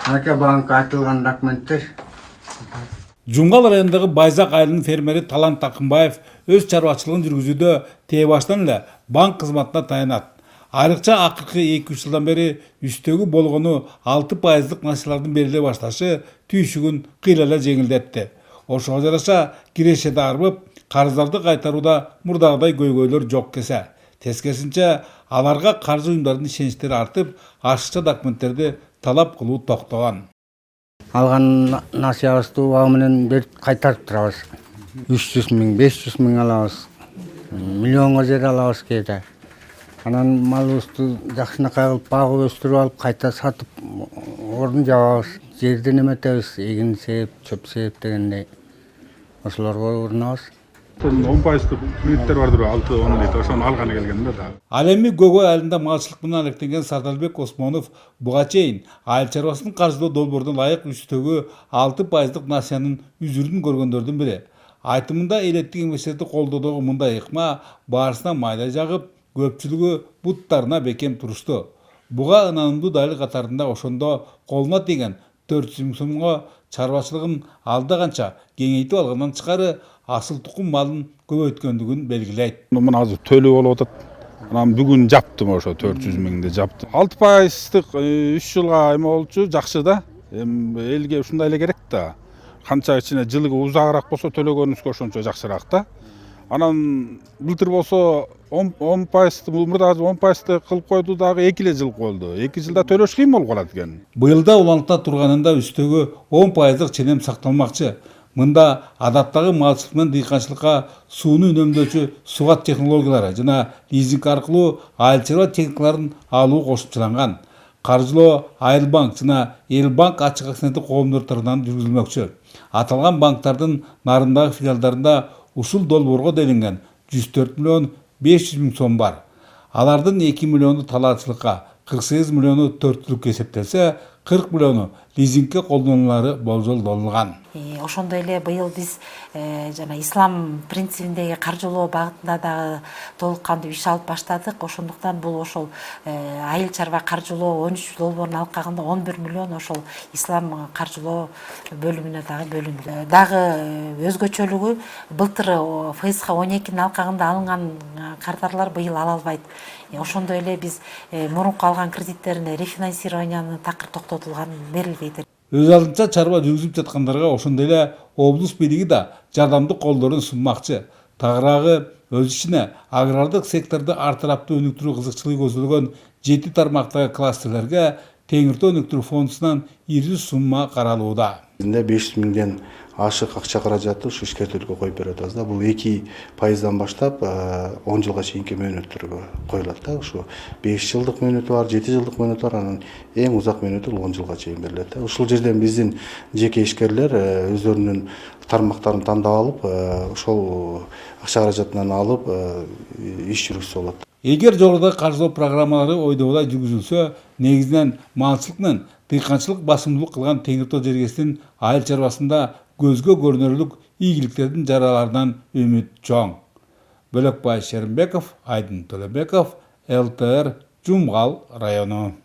Aka banka айтылған документтер. Жумгал районындагы Байзак айылынын фермери Талант Такымбаев өз чарбачылыгын жүргүзүүдө тээ баштан эле банк кызматына таянат. Айрыкча акыркы 2-3 жылдан бери үстөгү болгону 6% насыялардын бериле башташы түйшүгүн кыйла эле жеңилдетти. Ошого жараша киреше да арбып, карыздарды кайтарууда мурдагыдай көйгөйлөр жок кесе. Тескерисинче аларга каржы уюмдарынын ишеничтери артып, ашыкча документтерди талап кылуу токтогон. Алған насыябызды убагы менен берип кайтарып турабыз. 300 миң, 500 миң алабыз. Миллионго жер алабыз кейде. Анан малыбызды жакшынакай кылып багып өстүрүп алып, кайта сатып ордун жабабыз. Жерди неметебиз, эгин сээп, чөп сээп дегендей. Ошолорго урунабыз. 10% кредиттер бардыр, 6-10 литр, ошону алганы келгенде да. Ал эми Көкөй айылында малчылык менен алектенген Сардалбек Осмонов буга чейин айыл чарбасын каржылоо долбоордун ылайык үстөгү 6% насыянын үзүрүн көргөндөрдүн бири. Айтымында элеттик эмгекчилерди колдоодогу мындай ыкма баарысына майда жагып, көпчүлүгү буттарына бекем турушту. Буга ынанымдуу дайыл катарында ошондо колуна тийген 400 миң сомго чарбачылыгын алда канча кеңейтип алгандан тышкары асыл тукум малын көбөйткөндүгүн белгилейт. Мына азыр төлөө болуп атат. Анан бүгүн жаптым ошо 400 миңди жаптым. 6%-тык 3 жылга эме болчу, жакшы да. Элге ушундай эле керек да. Канча ичине жылыгы узагыраак болсо төлөгөнүбүзгө ошончо жакшыраак да. Анан былтыр болсо 10%, мурда 10% кылып койду дагы 2 эле жыл болду. 2 жылда төлөш кыйын болуп калат экен. Быйылда уланыкта турганында үстөгү 10% ченем сакталмакчы. Мында адаттагы малчылык менен дыйканчылыкка сууну үнөмдөөчү сугат технологиялары жана лизинг аркылуу айыл чарба техникаларын алуу кошумчаланган. Каржылоо Айылбанк жана Элбанк ачык акционердик коомдор тарабынан жүргүзүлмөкчү. Аталган банктардын нарындагы филиалдарында ушул долбоорго делинген 104 миллион 500 миң сом бар. Алардын 2 миллиону талаачылыкка, 48 миллиону төрттүлүккө эсептелсе, 40 миллиону лизингке колдонулары болжолдонулган. Ошондой эле быйыл биз жана ислам принцибиндеги каржылоо багытында дагы толук кандуу иш алып баштадык. Ошондуктан бул ошол айыл чарба каржылоо 13 долбоорун алып калганда 11 миллион ошол ислам каржылоо бөлүмүнө дагы бөлүндү. Дагы өзгөчөлүгү былтыр ФСХ 12-ни алып калганда алынган кардарлар быйыл ала албайт. Ошондой эле биз мурунку алган кредиттерине рефинансированияны такыр токтотулган берилбейт. Өз алдынча чарба жүргүзүп жаткандарга ошондой эле облус бийлиги да жардамдык колдорун сунмакчы. Тагыраагы өз ичине агрардык секторду ар тараптуу өнүктүрүү кызыкчылыгы көзөлгөн 7 тармактагы кластерлерге Теңиртөө өнүктүрүү фондунан ирүү сумма каралууда. 500 миңден ашык акча каражаты ушу ишкертүүлүккө коюп берип атабыз да. Бул 2%дан баштап 10 жылга чейинки мөөнөттөргө коюлат да. Ушу 5 жылдык мөөнөтү бар, 7 жылдык мөөнөтү бар, анан эң узак мөөнөтү 10 жылга чейин берилет да. Ушул жерден биздин жеке ишкерлер өздөрүнүн тармактарын тандап алып, ошол акча каражатынан алып иш жүргүзсө болот. Эгер жогорудагы каржылоо программалары ойдогудай жүргүзүлсө, негизинен малчылык менен дыйканчылык басымдуулук кылган Теңиртөө жергесинин айыл чарбасында көзгө көрүнөрлүк ийгиликтердин жараларынан үмүт чоң. Бөлөкбай Шеримбеков, Айдын Төлөбеков, ЛТР, Жумгал району.